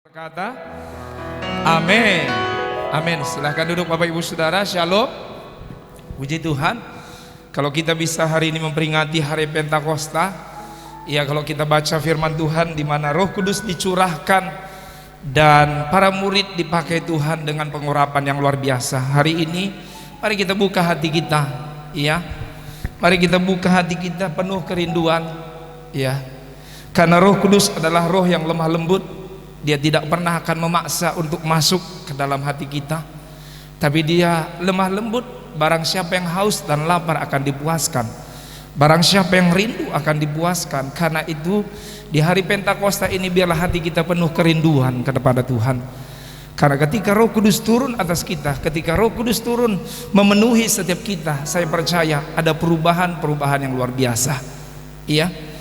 Berkata, amin. Amin. Silahkan duduk Bapak Ibu Saudara. Shalom. Puji Tuhan. Kalau kita bisa hari ini memperingati hari Pentakosta, ya kalau kita baca firman Tuhan di mana Roh Kudus dicurahkan dan para murid dipakai Tuhan dengan pengurapan yang luar biasa. Hari ini mari kita buka hati kita, ya. Mari kita buka hati kita penuh kerinduan, ya. Karena Roh Kudus adalah roh yang lemah lembut. Dia tidak pernah akan memaksa untuk masuk ke dalam hati kita, tapi dia lemah lembut. Barang siapa yang haus dan lapar akan dipuaskan, barang siapa yang rindu akan dipuaskan. Karena itu di hari Pentakosta ini biarlah hati kita penuh kerinduan kepada Tuhan. Karena ketika Roh Kudus turun atas kita, ketika Roh Kudus turun memenuhi setiap kita, saya percaya ada perubahan-perubahan yang luar biasa. Iya.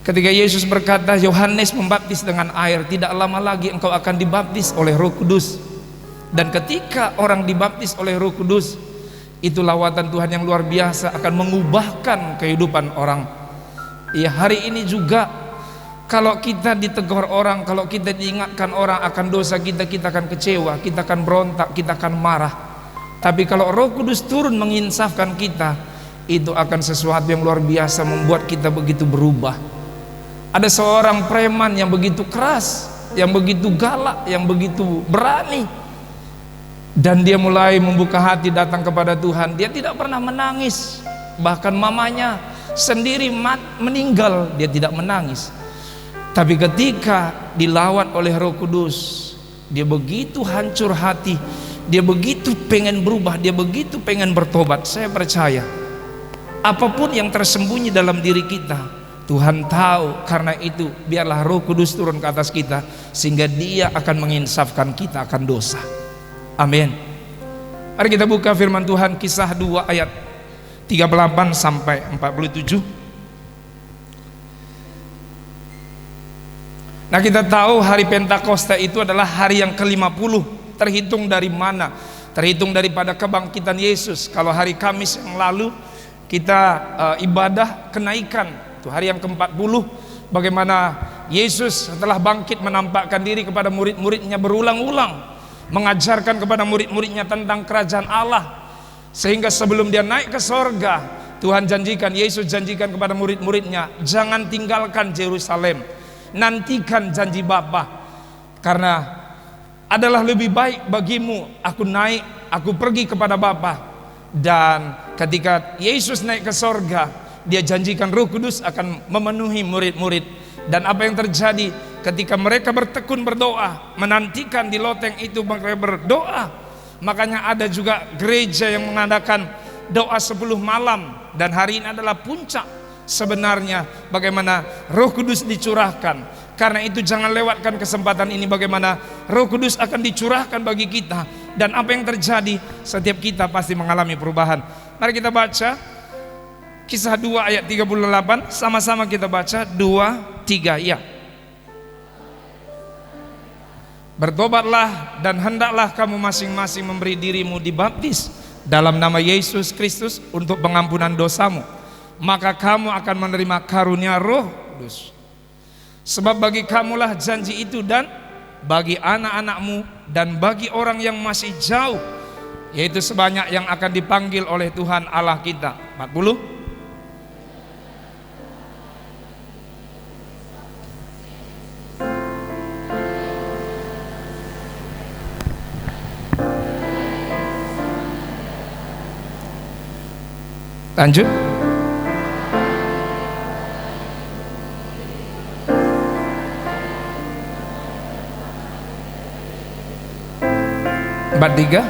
Ketika Yesus berkata, Yohanes membaptis dengan air, tidak lama lagi engkau akan dibaptis oleh Roh Kudus. Dan ketika orang dibaptis oleh Roh Kudus, itu lawatan Tuhan yang luar biasa akan mengubahkan kehidupan orang. Ya, hari ini juga kalau kita ditegur orang, kalau kita diingatkan orang akan dosa kita, kita akan kecewa, kita akan berontak, kita akan marah. Tapi kalau Roh Kudus turun menginsafkan kita, itu akan sesuatu yang luar biasa, membuat kita begitu berubah. Ada seorang preman yang begitu keras, yang begitu galak, yang begitu berani, dan dia mulai membuka hati datang kepada Tuhan. Dia tidak pernah menangis, bahkan mamanya sendiri meninggal, dia tidak menangis. Tapi ketika dilawat oleh Roh Kudus, dia begitu hancur hati, dia begitu pengen berubah, dia begitu pengen bertobat. Saya percaya apapun yang tersembunyi dalam diri kita, Tuhan tahu. Karena itu biarlah Roh Kudus turun ke atas kita, sehingga Dia akan menginsafkan kita akan dosa. Amin. Mari kita buka firman Tuhan, Kisah 2 ayat 38 sampai 47. Nah, kita tahu hari Pentakosta itu adalah hari yang ke-50. Terhitung dari mana? Terhitung daripada kebangkitan Yesus. Kalau hari Kamis yang lalu kita ibadah kenaikan, itu hari yang ke-40, bagaimana Yesus setelah bangkit menampakkan diri kepada murid-muridnya berulang-ulang, mengajarkan kepada murid-muridnya tentang kerajaan Allah, sehingga sebelum dia naik ke sorga, Tuhan janjikan, Yesus janjikan kepada murid-muridnya, jangan tinggalkan Yerusalem, nantikan janji Bapa, karena adalah lebih baik bagimu aku naik, aku pergi kepada Bapa. Dan ketika Yesus naik ke sorga, Dia janjikan Roh Kudus akan memenuhi murid-murid. Dan apa yang terjadi ketika mereka bertekun berdoa, menantikan di loteng itu mereka berdoa. Makanya ada juga gereja yang mengadakan doa 10 malam. Dan hari ini adalah puncak sebenarnya bagaimana Roh Kudus dicurahkan. Karena itu jangan lewatkan kesempatan ini, bagaimana Roh Kudus akan dicurahkan bagi kita. Dan apa yang terjadi, setiap kita pasti mengalami perubahan. Mari kita baca Kisah 2 ayat 38. Sama-sama kita baca 2, 3, ya. Bertobatlah dan hendaklah kamu masing-masing memberi dirimu dibaptis dalam nama Yesus Kristus untuk pengampunan dosamu, maka kamu akan menerima karunia Roh Kudus. Sebab bagi kamulah janji itu, dan bagi anak-anakmu, dan bagi orang yang masih jauh, yaitu sebanyak yang akan dipanggil oleh Tuhan Allah kita. 40. Lanjut. Empat tiga.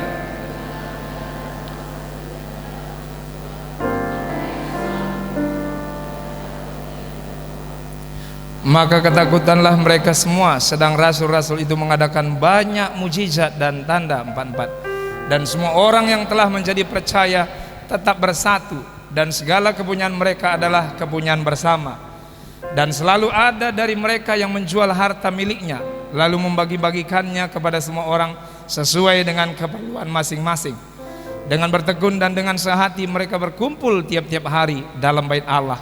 Maka ketakutanlah mereka semua, sedang rasul-rasul itu mengadakan banyak mujizat dan tanda. 44. Dan semua orang yang telah menjadi percaya tetap bersatu, dan segala kepunyaan mereka adalah kepunyaan bersama. Dan selalu ada dari mereka yang menjual harta miliknya, lalu membagi-bagikannya kepada semua orang sesuai dengan keperluan masing-masing. Dengan bertekun dan dengan sehati mereka berkumpul tiap-tiap hari dalam bait Allah.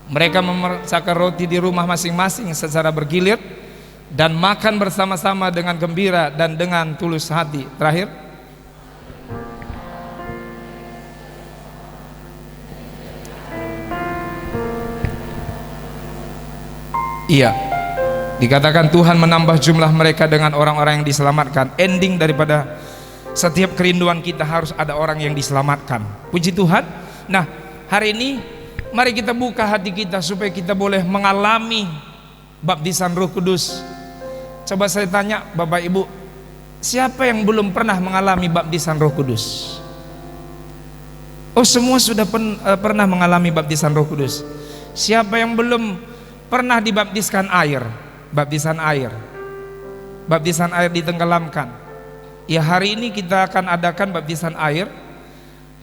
Mereka memercakan roti di rumah masing-masing secara bergilir, dan makan bersama-sama dengan gembira dan dengan tulus hati. Terakhir, iya, dikatakan Tuhan menambah jumlah mereka dengan orang-orang yang diselamatkan. Ending daripada setiap kerinduan kita harus ada orang yang diselamatkan. Puji Tuhan. Nah, hari ini mari kita buka hati kita supaya kita boleh mengalami baptisan Roh Kudus. Coba saya tanya Bapak Ibu, siapa yang belum pernah mengalami baptisan Roh Kudus? Oh, semua sudah pernah mengalami baptisan Roh Kudus. Siapa yang belum pernah dibaptiskan air? Baptisan air. Baptisan air ditenggelamkan. Ya, hari ini kita akan adakan baptisan air.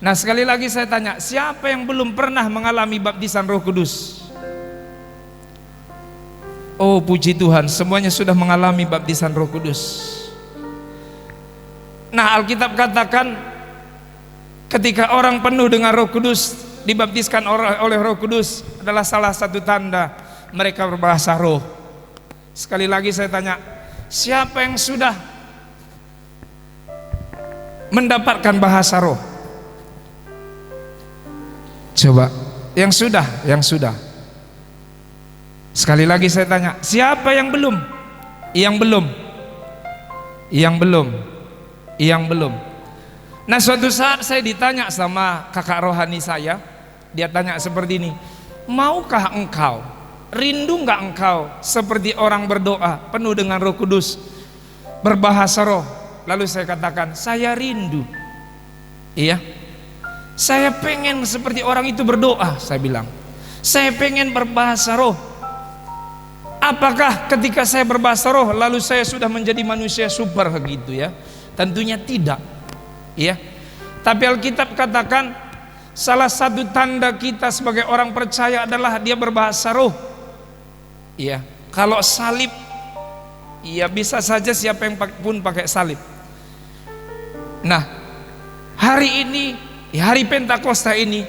Nah, sekali lagi saya tanya, siapa yang belum pernah mengalami baptisan Roh Kudus? Oh, puji Tuhan, semuanya sudah mengalami baptisan Roh Kudus. Nah, Alkitab katakan ketika orang penuh dengan Roh Kudus, dibaptiskan oleh Roh Kudus, adalah salah satu tanda mereka berbahasa roh. Sekali lagi saya tanya, siapa yang sudah mendapatkan bahasa roh? Coba, yang sudah. Sekali lagi saya tanya, siapa yang belum? Yang belum. Nah, suatu saat saya ditanya sama kakak rohani saya, dia tanya seperti ini, maukah engkau, rindu enggak engkau seperti orang berdoa penuh dengan Roh Kudus, berbahasa roh? Lalu saya katakan, saya rindu. Iya, saya pengen seperti orang itu berdoa. Saya bilang, saya pengen berbahasa roh. Apakah ketika saya berbahasa roh lalu saya sudah menjadi manusia super gitu ya? Tentunya tidak. Ya. Tapi Alkitab katakan salah satu tanda kita sebagai orang percaya adalah dia berbahasa roh. Ya. Kalau salib, ya bisa saja siapa yang pun pakai salib. Nah, hari ini, hari Pentakosta ini,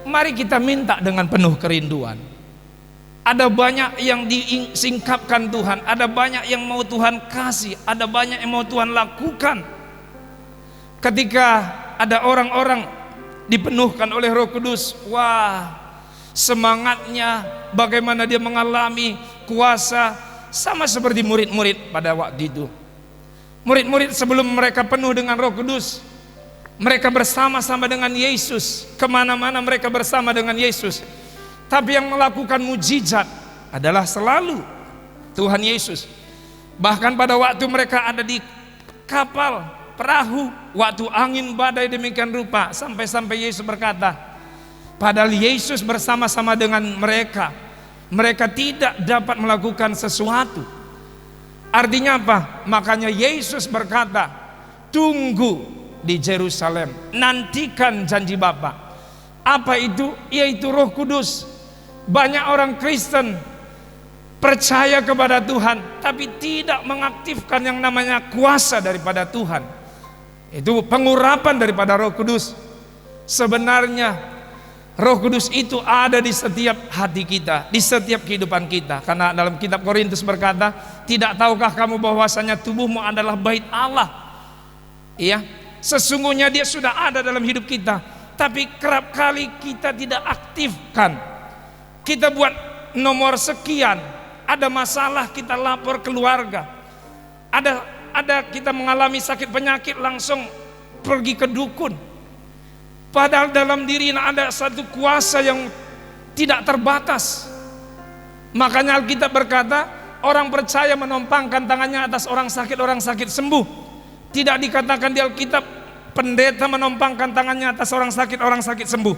mari kita minta dengan penuh kerinduan. Ada banyak yang disingkapkan Tuhan, ada banyak yang mau Tuhan kasih, ada banyak yang mau Tuhan lakukan. Ketika ada orang-orang dipenuhkan oleh Roh Kudus, wah, semangatnya bagaimana dia mengalami kuasa, sama seperti murid-murid pada waktu itu. Murid-murid sebelum mereka penuh dengan Roh Kudus, mereka bersama-sama dengan Yesus, kemana-mana mereka bersama dengan Yesus. Tapi yang melakukan mujizat adalah selalu Tuhan Yesus. Bahkan pada waktu mereka ada di kapal, perahu, waktu angin badai demikian rupa, sampai-sampai Yesus berkata, padahal Yesus bersama-sama dengan mereka, mereka tidak dapat melakukan sesuatu. Artinya apa? Makanya Yesus berkata, tunggu di Yerusalem, nantikan janji Bapa. Apa itu? Yaitu Roh Kudus. Banyak orang Kristen percaya kepada Tuhan tapi tidak mengaktifkan yang namanya kuasa daripada Tuhan. Itu pengurapan daripada Roh Kudus. Sebenarnya Roh Kudus itu ada di setiap hati kita, di setiap kehidupan kita. Karena dalam kitab Korintus berkata, tidak tahukah kamu bahwasanya tubuhmu adalah bait Allah? Iya, sesungguhnya dia sudah ada dalam hidup kita, tapi kerap kali kita tidak aktifkan. Kita buat nomor sekian, ada masalah kita lapor keluarga, ada kita mengalami sakit penyakit langsung pergi ke dukun. Padahal dalam diri ada satu kuasa yang tidak terbatas. Makanya Alkitab berkata, orang percaya menompangkan tangannya atas orang sakit sembuh. Tidak dikatakan di Alkitab pendeta menompangkan tangannya atas orang sakit sembuh.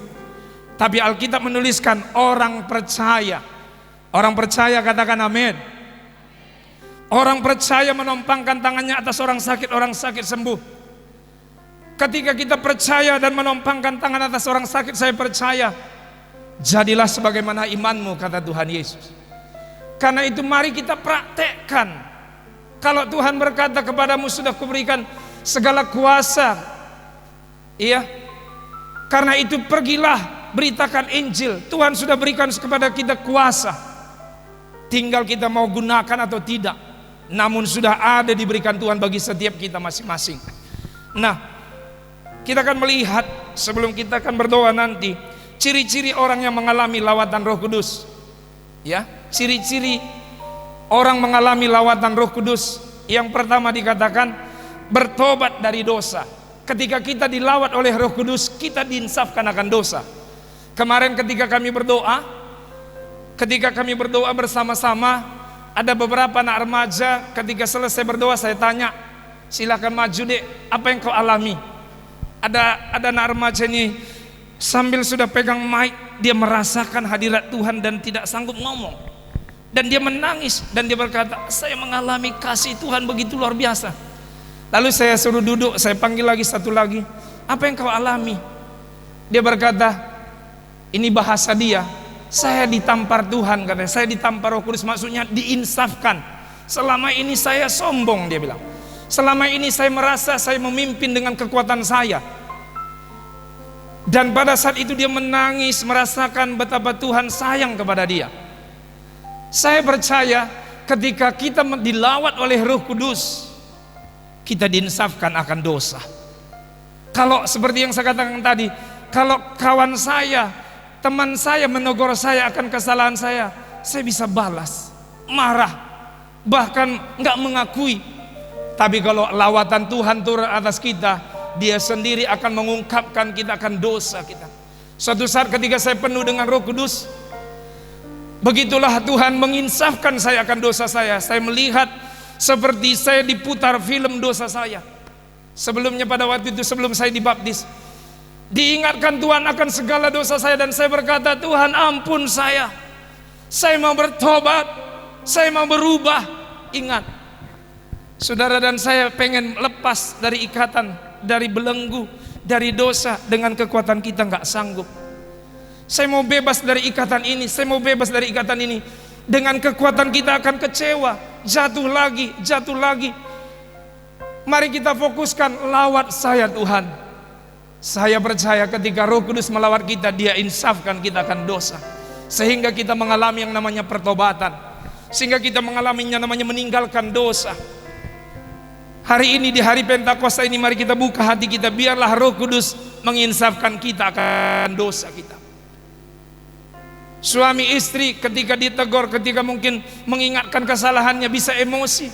Tapi Alkitab menuliskan orang percaya. Orang percaya, katakan amin. Orang percaya menompangkan tangannya atas orang sakit sembuh. Ketika kita percaya dan menompangkan tangan atas orang sakit, saya percaya, jadilah sebagaimana imanmu, kata Tuhan Yesus. Karena itu mari kita praktekkan. Kalau Tuhan berkata kepadamu, sudah kuberikan segala kuasa, iya, karena itu pergilah, beritakan Injil. Tuhan sudah berikan kepada kita kuasa, tinggal kita mau gunakan atau tidak. namun sudah ada diberikan Tuhan bagi setiap kita masing-masing. Nah, kita akan melihat sebelum kita akan berdoa nanti, ciri-ciri orang yang mengalami lawatan Roh Kudus. Ya, ciri-ciri orang mengalami lawatan Roh Kudus. Yang pertama dikatakan bertobat dari dosa. Ketika kita dilawat oleh Roh Kudus, kita diinsafkan akan dosa. Kemarin ketika kami berdoa bersama-sama, ada beberapa anak remaja. Ketika selesai berdoa saya tanya, silakan maju dek, apa yang kau alami? Ada anak remaja ini sambil sudah pegang mic, dia merasakan hadirat Tuhan dan tidak sanggup ngomong. Dan dia menangis dan dia berkata, saya mengalami kasih Tuhan begitu luar biasa. Lalu saya suruh duduk, saya panggil lagi satu lagi, apa yang kau alami? Dia berkata, ini bahasa dia, saya ditampar Tuhan, katanya, saya ditampar Roh Kudus, maksudnya diinsafkan. Selama ini saya sombong, dia bilang. Selama ini saya merasa saya memimpin dengan kekuatan saya. Dan pada saat itu dia menangis, merasakan betapa Tuhan sayang kepada dia. Saya percaya ketika kita dilawat oleh Roh Kudus, kita diinsafkan akan dosa. Kalau seperti yang saya katakan tadi, kalau kawan saya, teman saya menegur saya akan kesalahan saya bisa balas, marah, bahkan nggak mengakui. Tapi kalau lawatan Tuhan turun atas kita, dia sendiri akan mengungkapkan kita akan dosa kita. Suatu saat ketika saya penuh dengan Roh Kudus, begitulah Tuhan menginsafkan saya akan dosa saya. Saya melihat seperti saya diputar film dosa saya. Sebelumnya pada waktu itu sebelum saya dibaptis, diingatkan Tuhan akan segala dosa saya dan saya berkata, Tuhan ampun saya mau bertobat, saya mau berubah. Ingat, saudara dan saya pengen lepas dari ikatan, dari belenggu, dari dosa. Dengan kekuatan kita nggak sanggup. Saya mau bebas dari ikatan ini, saya mau bebas dari ikatan ini. Dengan kekuatan kita akan kecewa, jatuh lagi. Mari kita fokuskan, lawat saya Tuhan. Saya percaya ketika Roh Kudus melawat kita, dia insafkan kita akan dosa, sehingga kita mengalami yang namanya pertobatan, sehingga kita mengalami yang namanya meninggalkan dosa. Hari ini di hari Pentakosta ini, mari kita buka hati kita, biarlah Roh Kudus menginsafkan kita akan dosa kita. Suami istri ketika ditegur, ketika mungkin mengingatkan kesalahannya bisa emosi.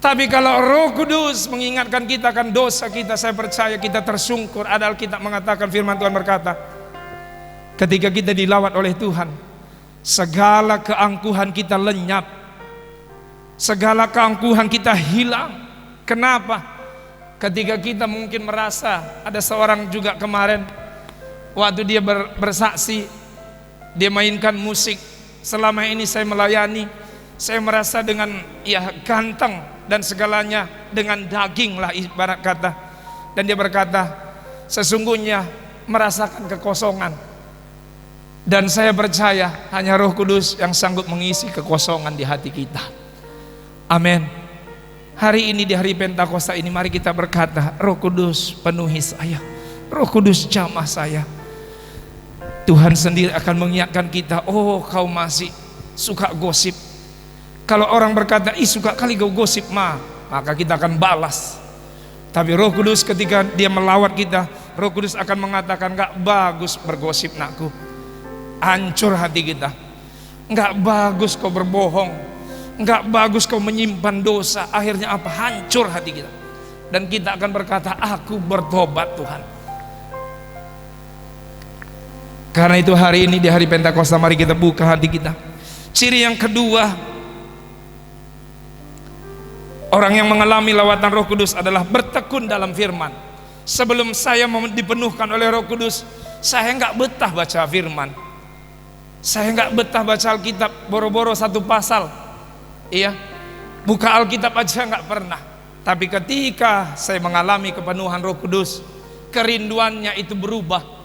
Tapi kalau Roh Kudus mengingatkan kita akan dosa kita, saya percaya kita tersungkur. Ada Alkitab mengatakan, firman Tuhan berkata, ketika kita dilawat oleh Tuhan, segala keangkuhan kita lenyap, segala keangkuhan kita hilang. Kenapa? Ketika kita mungkin merasa, ada seorang juga kemarin waktu dia bersaksi, dia mainkan musik, selama ini saya melayani, saya merasa dengan ganteng dan segalanya dengan daging lah ibarat kata. Dan dia berkata, sesungguhnya merasakan kekosongan. Dan saya percaya hanya Roh Kudus yang sanggup mengisi kekosongan di hati kita. Amin. Hari ini di hari Pentakosta ini, mari kita berkata, Roh Kudus penuhi saya, Roh Kudus jamah saya. Tuhan sendiri akan mengingatkan kita, oh kau masih suka gosip. Kalau orang berkata, ih suka kali kau gosip maka kita akan balas. Tapi Roh Kudus ketika dia melawat kita, Roh Kudus akan mengatakan, gak bagus bergosip nakku. Hancur hati kita. Gak bagus kau berbohong, gak bagus kau menyimpan dosa. Akhirnya apa? Hancur hati kita. Dan kita akan berkata, aku bertobat Tuhan. Karena itu hari ini di hari Pentakosta, mari kita buka hati kita. Ciri yang kedua, orang yang mengalami lawatan Roh Kudus adalah bertekun dalam firman. Sebelum saya dipenuhkan oleh Roh Kudus, saya nggak betah baca firman. Saya nggak betah baca Alkitab, boro-boro satu pasal. Iya, buka Alkitab aja nggak pernah. Tapi ketika saya mengalami kepenuhan Roh Kudus, kerinduannya itu berubah.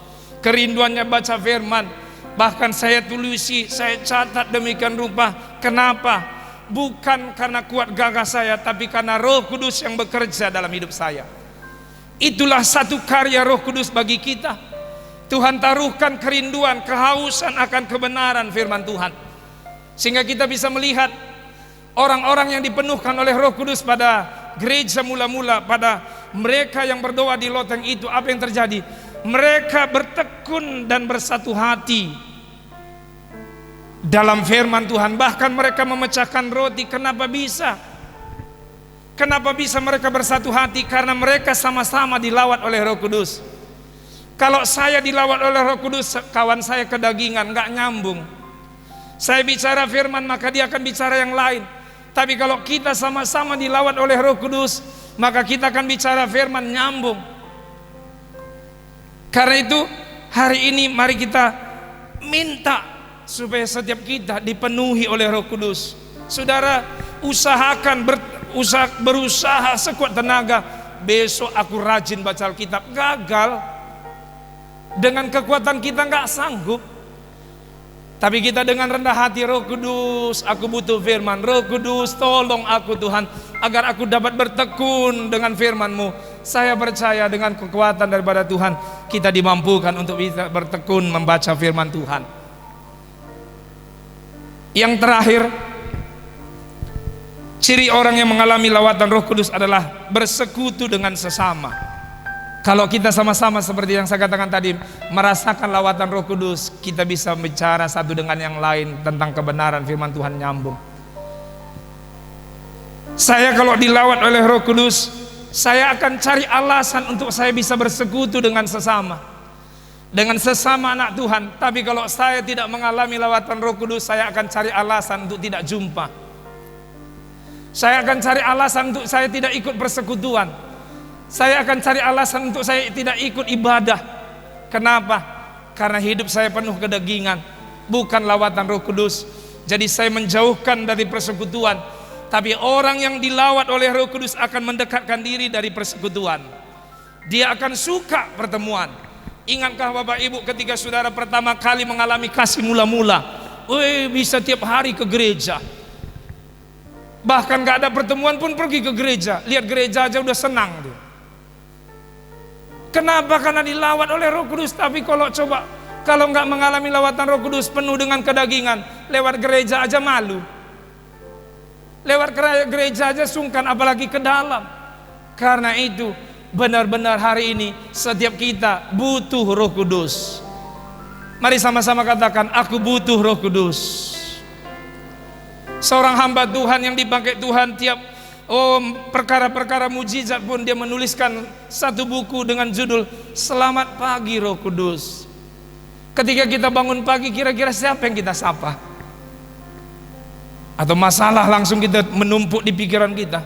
Kerinduannya baca firman. Bahkan saya tulisi, saya catat demikian rupa. Kenapa? Bukan karena kuat gagah saya, tapi karena Roh Kudus yang bekerja dalam hidup saya. Itulah satu karya Roh Kudus bagi kita. Tuhan taruhkan kerinduan, kehausan akan kebenaran firman Tuhan, sehingga kita bisa melihat Orang-orang yang dipenuhkan oleh Roh Kudus pada gereja mula-mula, pada mereka yang berdoa di loteng itu, apa yang terjadi? Mereka bertekun dan bersatu hati dalam firman Tuhan. Bahkan mereka memecahkan roti. Kenapa bisa? Kenapa bisa mereka bersatu hati? Karena mereka sama-sama dilawat oleh Roh Kudus. Kalau saya dilawat oleh Roh Kudus, kawan saya kedagingan, nggak nyambung. Saya bicara firman, maka dia akan bicara yang lain. Tapi kalau kita sama-sama dilawat oleh Roh Kudus, maka kita akan bicara firman, nyambung. Karena itu hari ini mari kita minta supaya setiap kita dipenuhi oleh Roh Kudus. Saudara, usahakan berusaha sekuat tenaga. Besok aku rajin baca Alkitab. Gagal. Dengan kekuatan kita nggak sanggup. Tapi kita dengan rendah hati, Roh Kudus, aku butuh firman. Roh Kudus, tolong aku Tuhan, agar aku dapat bertekun dengan firman-Mu. Saya percaya dengan kekuatan daripada Tuhan, kita dimampukan untuk bisa bertekun membaca firman Tuhan. Yang terakhir, ciri orang yang mengalami lawatan Roh Kudus adalah bersekutu dengan sesama. Kalau kita sama-sama seperti yang saya katakan tadi, merasakan lawatan Roh Kudus, kita bisa bicara satu dengan yang lain tentang kebenaran firman Tuhan, nyambung. Saya kalau dilawat oleh Roh Kudus, saya akan cari alasan untuk saya bisa bersekutu dengan sesama anak Tuhan. Tapi kalau saya tidak mengalami lawatan Roh Kudus, saya akan cari alasan untuk tidak jumpa. Saya akan cari alasan untuk saya tidak ikut persekutuan. Saya akan cari alasan untuk saya tidak ikut ibadah. Kenapa? Karena hidup saya penuh kedagingan, bukan lawatan Roh Kudus. Jadi saya menjauhkan dari persekutuan. Tapi orang yang dilawat oleh Roh Kudus akan mendekatkan diri dari persekutuan. Dia akan suka pertemuan. Ingatkah Bapak Ibu ketika saudara pertama kali mengalami kasih mula-mula, bisa tiap hari ke gereja. Bahkan gak ada pertemuan pun pergi ke gereja. Lihat gereja aja udah senang tuh. Kenapa? Karena dilawat oleh Roh Kudus. Tapi kalau nggak mengalami lawatan Roh Kudus, penuh dengan kedagingan, lewat gereja aja malu, lewat gereja aja sungkan, apalagi ke dalam. Karena itu benar-benar hari ini setiap kita butuh Roh Kudus. Mari sama-sama katakan, aku butuh Roh Kudus. Seorang hamba Tuhan yang dipakai Tuhan tiap perkara-perkara mujizat pun, dia menuliskan satu buku dengan judul Selamat Pagi Roh Kudus. Ketika kita bangun pagi, kira-kira siapa yang kita sapa? Atau masalah langsung kita menumpuk di pikiran kita?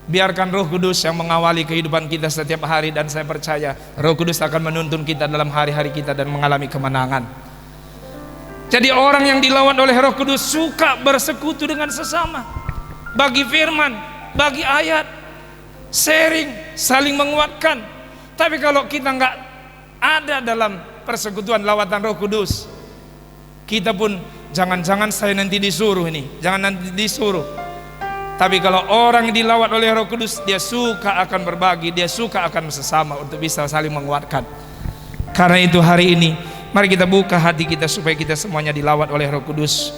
Biarkan Roh Kudus yang mengawali kehidupan kita setiap hari, dan saya percaya Roh Kudus akan menuntun kita dalam hari-hari kita dan mengalami kemenangan. Jadi orang yang dilawat oleh Roh Kudus suka bersekutu dengan sesama, bagi firman, bagi ayat, sharing, saling menguatkan. Tapi kalau kita nggak ada dalam persekutuan lawatan Roh Kudus, kita pun jangan-jangan saya nanti disuruh ini, jangan nanti disuruh. Tapi kalau orang dilawat oleh Roh Kudus, dia suka akan berbagi, dia suka akan sesama untuk bisa saling menguatkan. Karena itu hari ini mari kita buka hati kita supaya kita semuanya dilawat oleh Roh Kudus.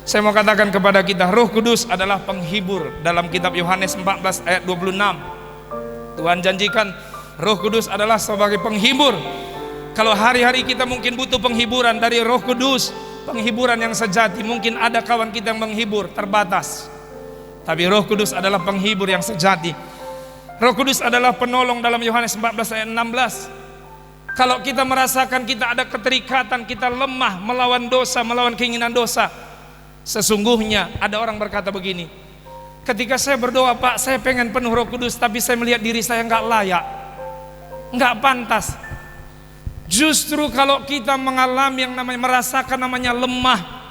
Saya mau katakan kepada kita, Roh Kudus adalah penghibur. Dalam kitab Yohanes 14 ayat 26, Tuhan janjikan Roh Kudus adalah sebagai penghibur. Kalau hari-hari kita mungkin butuh penghiburan dari Roh Kudus, penghiburan yang sejati. Mungkin ada kawan kita yang menghibur, terbatas. Tapi Roh Kudus adalah penghibur yang sejati. Roh Kudus adalah penolong dalam Yohanes 14 ayat 16. Kalau kita merasakan kita ada keterikatan, kita lemah melawan dosa, melawan keinginan dosa, sesungguhnya ada orang berkata begini, ketika saya berdoa, Pak, saya pengen penuh Roh Kudus, tapi saya melihat diri saya nggak layak, nggak pantas. Justru kalau kita mengalami yang namanya merasakan namanya lemah,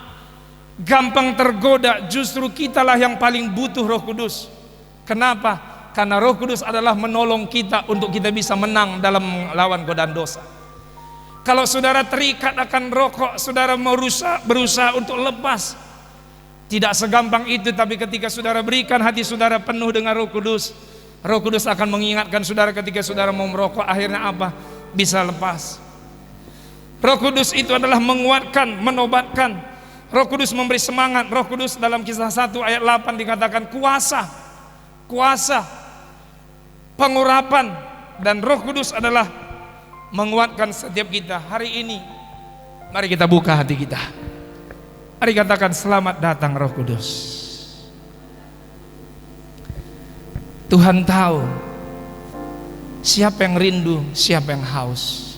gampang tergoda, justru kitalah yang paling butuh Roh Kudus. Kenapa? Karena Roh Kudus adalah menolong kita untuk kita bisa menang dalam melawan godaan dosa. Kalau saudara terikat akan rokok, saudara berusaha untuk lepas, tidak segampang itu. Tapi ketika saudara berikan hati saudara penuh dengan Roh Kudus, Roh Kudus akan mengingatkan saudara ketika saudara mau merokok, akhirnya apa? Bisa lepas. Roh Kudus itu adalah menguatkan, menobatkan. Roh Kudus memberi semangat. Roh Kudus dalam Kisah 1 ayat 8 dikatakan kuasa, pengurapan, dan Roh Kudus adalah menguatkan setiap kita. Hari ini mari kita buka hati kita. Mari katakan, selamat datang Roh Kudus. Tuhan tahu siapa yang rindu, siapa yang haus.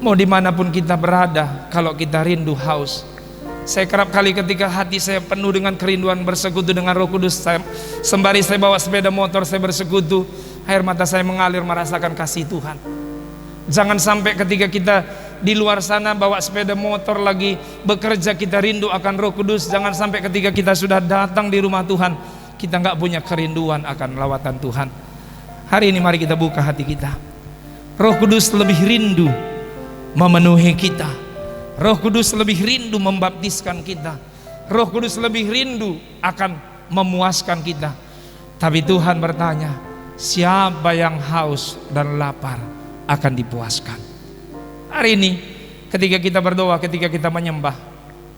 Mau dimanapun kita berada, kalau kita rindu haus. Saya kerap kali ketika hati saya penuh dengan kerinduan bersekutu dengan Roh Kudus, sembari saya bawa sepeda motor, saya bersekutu, air mata saya mengalir merasakan kasih Tuhan. Jangan sampai ketika kita di luar sana bawa sepeda motor lagi bekerja, kita rindu akan Roh Kudus. Jangan sampai ketika kita sudah datang di rumah Tuhan, kita nggak punya kerinduan akan lawatan Tuhan. Hari ini mari kita buka hati kita. Roh Kudus lebih rindu memenuhi kita. Roh Kudus lebih rindu membaptiskan kita. Roh Kudus lebih rindu akan memuaskan kita. Tapi Tuhan bertanya, siapa yang haus dan lapar akan dipuaskan. Hari ini ketika kita berdoa, ketika kita menyembah,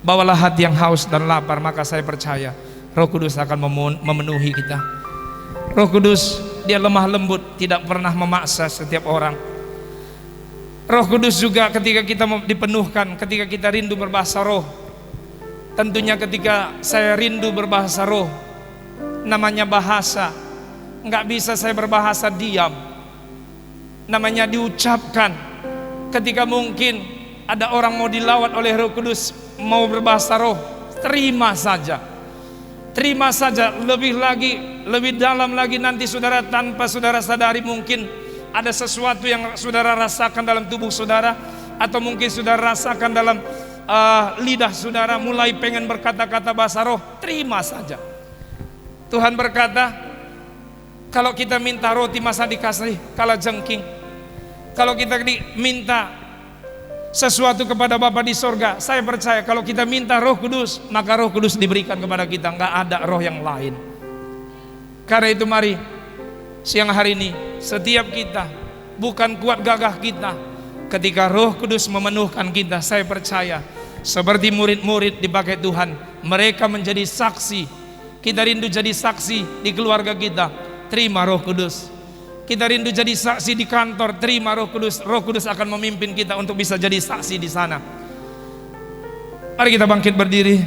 bawalah hati yang haus dan lapar, maka saya percaya Roh Kudus akan memenuhi kita. Roh Kudus, dia lemah lembut, tidak pernah memaksa setiap orang. Roh Kudus juga ketika kita dipenuhkan, ketika kita rindu berbahasa roh. Tentunya ketika saya rindu berbahasa roh, namanya bahasa, nggak bisa saya berbahasa diam. Namanya diucapkan. Ketika mungkin ada orang mau dilawat oleh Roh Kudus, mau berbahasa roh, terima saja. Terima saja, lebih lagi, lebih dalam lagi nanti saudara, tanpa saudara sadari mungkin ada sesuatu yang saudara rasakan dalam tubuh saudara, atau mungkin saudara rasakan dalam lidah saudara mulai pengen berkata-kata bahasa roh. Terima saja. Tuhan berkata, kalau kita minta roti masa dikasih kalajengking. Kalau kita minta sesuatu kepada Bapa di sorga, saya percaya kalau kita minta Roh Kudus, maka Roh Kudus diberikan kepada kita. Nggak ada roh yang lain. Karena itu mari siang hari ini, setiap kita, bukan kuat gagah kita, ketika Roh Kudus memenuhkan kita, saya percaya seperti murid-murid dipakai Tuhan, mereka menjadi saksi. Kita rindu jadi saksi di keluarga kita, terima Roh Kudus. Kita rindu jadi saksi di kantor, terima Roh Kudus. Roh Kudus akan memimpin kita untuk bisa jadi saksi di sana. Mari kita bangkit berdiri.